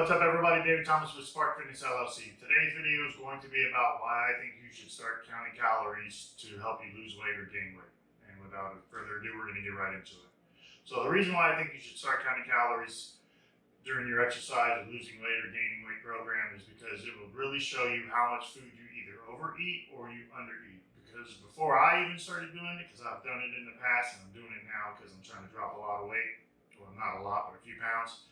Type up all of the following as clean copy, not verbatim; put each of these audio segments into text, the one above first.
What's up, everybody? David Thomas with Spark Fitness LLC. Today's video is going to be about why I think you should start counting calories to help you lose weight or gain weight. And without further ado, we're going to get right into it. So the reason why I think you should start counting calories during your exercise or losing weight or gaining weight program is because it will really show you how much food you either overeat or you undereat. Because before I even started doing it, because I've done it in the past and I'm doing it now because I'm trying to drop a lot of weight, well, not a lot, but a few pounds.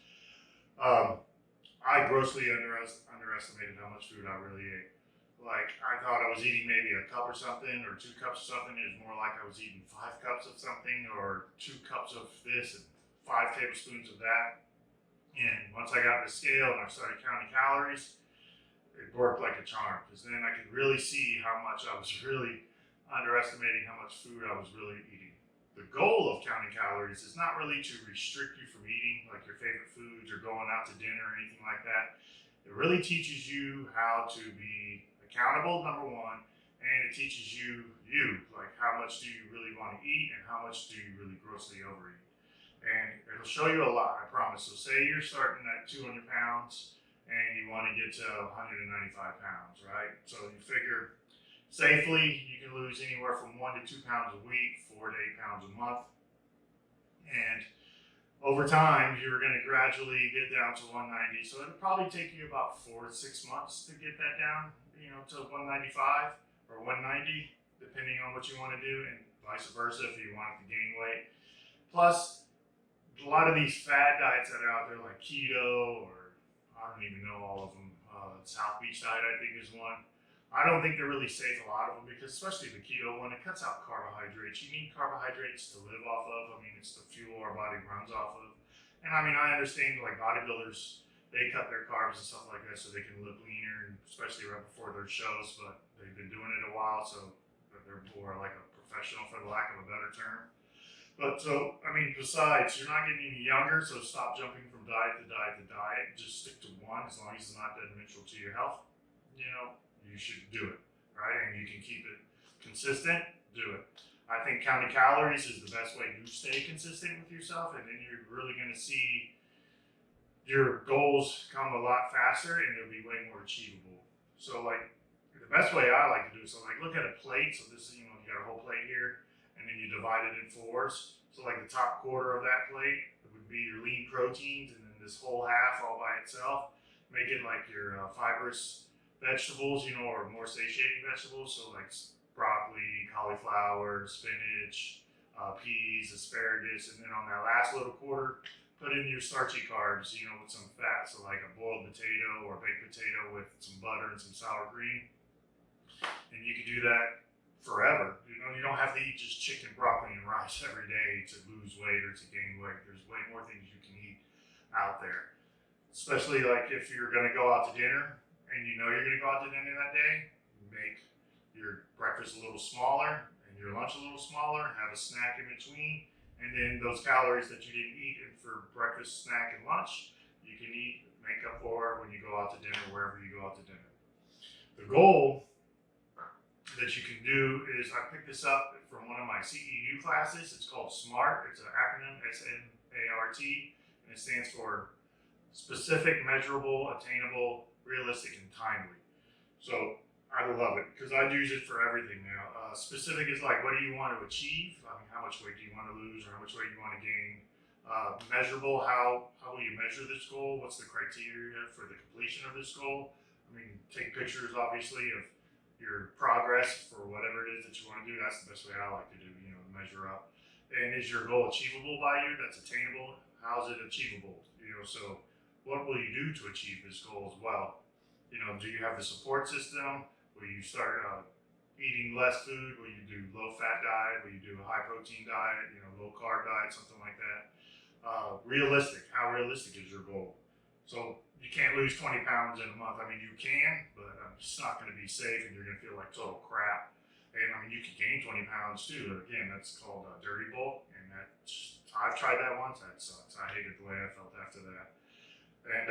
I grossly underestimated how much food I really ate. Like, I thought I was eating maybe a cup or something, or 2 cups of something. It was more like I was eating 5 cups of something, or 2 cups of this, and 5 tablespoons of that. And once I got the scale and I started counting calories, it worked like a charm, because then I could really see how much I was really underestimating how much food I was really eating. The goal of counting calories is not really to restrict you from eating like your favorite foods or going out to dinner or anything like that. It really teaches you how to be accountable, number one, and it teaches you like how much do you really want to eat and how much do you really grossly overeat. And it'll show you a lot, I promise. So say you're starting at 200 pounds and you want to get to 195 pounds, right? So you figure safely, you can lose anywhere from 1 to 2 pounds a week, 4 to 8 pounds a month. And over time, you're going to gradually get down to 190. So it'll probably take you about 4 to 6 months to get that down, to 195 or 190, depending on what you want to do, and vice versa if you want to gain weight. Plus, a lot of these fad diets that are out there, like keto, or I don't even know all of them. South Beach diet, I think, is one. I don't think they're really safe, a lot of them, because especially the keto one, it cuts out carbohydrates. You need carbohydrates to live off of. I mean, it's the fuel our body runs off of. And I mean, I understand like bodybuilders, they cut their carbs and stuff like that so they can look leaner, and especially right before their shows, but they've been doing it a while, so they're more like a professional, for the lack of a better term. But so, I mean, besides, you're not getting any younger, so stop jumping from diet to diet to diet. Just stick to one, as long as it's not detrimental to your health. You should do it, right? And you can keep it consistent, do it. I think counting calories is the best way to stay consistent with yourself, and then you're really going to see your goals come a lot faster and they'll be way more achievable. So like, the best way I like to do it, so like look at a plate. So this is, you got a whole plate here, and then you divide it in 4s. So like the top quarter of that plate would be your lean proteins, and then this whole half all by itself, make it like your fibrous vegetables, or more satiating vegetables. So like broccoli, cauliflower, spinach, peas, asparagus, and then on that last little quarter, put in your starchy carbs, with some fat. So like a boiled potato or baked potato with some butter and some sour cream. And you can do that forever. You don't have to eat just chicken, broccoli, and rice every day to lose weight or to gain weight. There's way more things you can eat out there. Especially like if you're going to go out to dinner and you're going to go out to dinner that day, make your breakfast a little smaller and your lunch a little smaller, have a snack in between, and then those calories that you didn't eat for breakfast, snack, and lunch, you can make up for when you go out to dinner, wherever you go out to dinner. The goal that you can do is, I picked this up from one of my CEU classes. It's called SMART. It's an acronym, SMART, and it stands for specific, measurable, attainable, realistic, and timely. So I love it because I use it for everything now. Specific is like, what do you want to achieve? I mean, how much weight do you want to lose, or how much weight do you want to gain? Measurable, how will you measure this goal? What's the criteria for the completion of this goal? I mean, take pictures, obviously, of your progress for whatever it is that you want to do. That's the best way I like to do, measure up. And is your goal achievable by you? That's attainable. How's it achievable? So what will you do to achieve this goal as well? Do you have the support system? Will you start eating less food? Will you do low-fat diet? Will you do a high-protein diet, low-carb diet, something like that? Realistic. How realistic is your goal? So you can't lose 20 pounds in a month. I mean, you can, but it's not going to be safe, and you're going to feel like total crap. And I mean, you can gain 20 pounds too. But again, that's called dirty bulk, and I've tried that once. That sucks. I hated the way I felt after that. And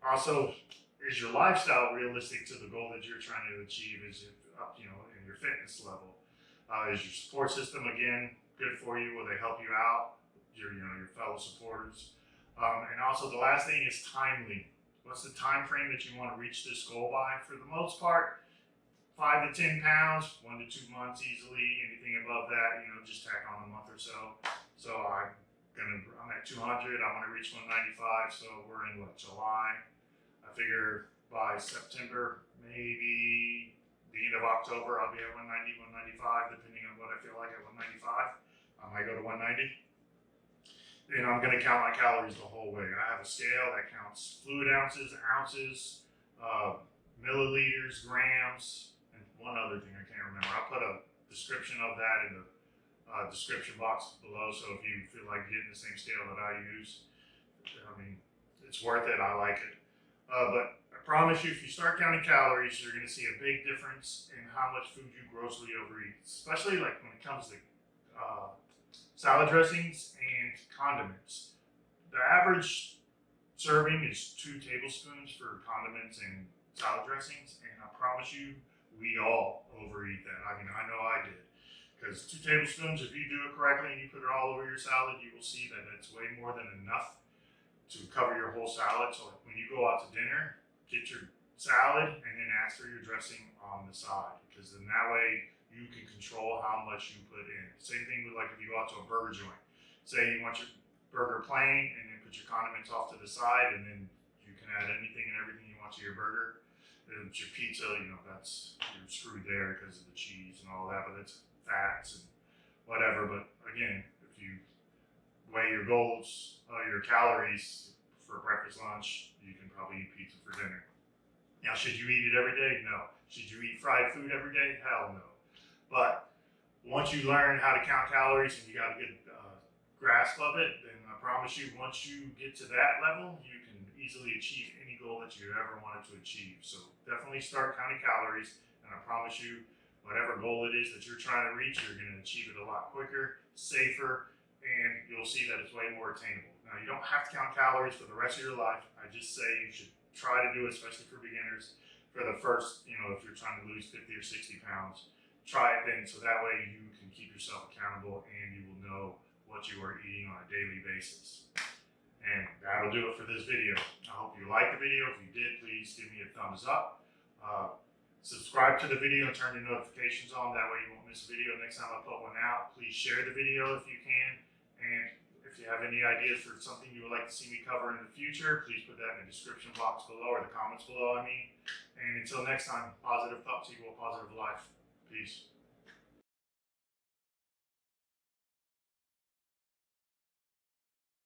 also, is your lifestyle realistic to the goal that you're trying to achieve? Is it up, in your fitness level? Is your support system, again, good for you? Will they help you out? Your fellow supporters? And also the last thing is timely. What's the time frame that you want to reach this goal by? For the most part, 5 to 10 pounds, 1 to 2 months easily. Anything above that, just tack on a month or so. So I'm at 200. I want to reach 195. So we're in July. I figure by September, maybe the end of October, I'll be at 190, 195, depending on what I feel like at 195. I might go to 190. And I'm going to count my calories the whole way. I have a scale that counts fluid ounces, milliliters, grams, and one other thing I can't remember. I'll put a description of that in the description box below. So if you feel like getting the same scale that I use, it's worth it. I like it. But I promise you, if you start counting calories, you're going to see a big difference in how much food you grossly overeat, especially like when it comes to salad dressings and condiments. The average serving is 2 tablespoons for condiments and salad dressings, and I promise you, we all overeat that. I know I did. Because 2 tablespoons, if you do it correctly and you put it all over your salad, you will see that it's way more than enough to cover your whole salad. So like when you go out to dinner, get your salad and then ask for your dressing on the side, because then that way you can control how much you put in. Same thing with like if you go out to a burger joint. Say you want your burger plain and then put your condiments off to the side, and then you can add anything and everything you want to your burger. And your pizza, you're screwed there because of the cheese and all that, but it's fats and whatever. But again, if you weigh your goals, your calories for breakfast, lunch, you can probably eat pizza for dinner. Now, should you eat it every day? No. Should you eat fried food every day? Hell no. But once you learn how to count calories and you got a good grasp of it, then I promise you, once you get to that level, you can easily achieve any goal that you ever wanted to achieve. So definitely start counting calories, and I promise you, whatever goal it is that you're trying to reach, you're going to achieve it a lot quicker, safer, and you'll see that it's way more attainable. Now, you don't have to count calories for the rest of your life. I just say you should try to do it, especially for beginners, for the first, if you're trying to lose 50 or 60 pounds. Try it then, so that way you can keep yourself accountable and you will know what you are eating on a daily basis. And that'll do it for this video. I hope you liked the video. If you did, please give me a thumbs up. Subscribe to the video and turn your notifications on. That way you won't miss a video next time I put one out. Please share the video if you can. And if you have any ideas for something you would like to see me cover in the future, please put that in the description box below, or the comments below, And until next time, positive thoughts equal positive life. Peace.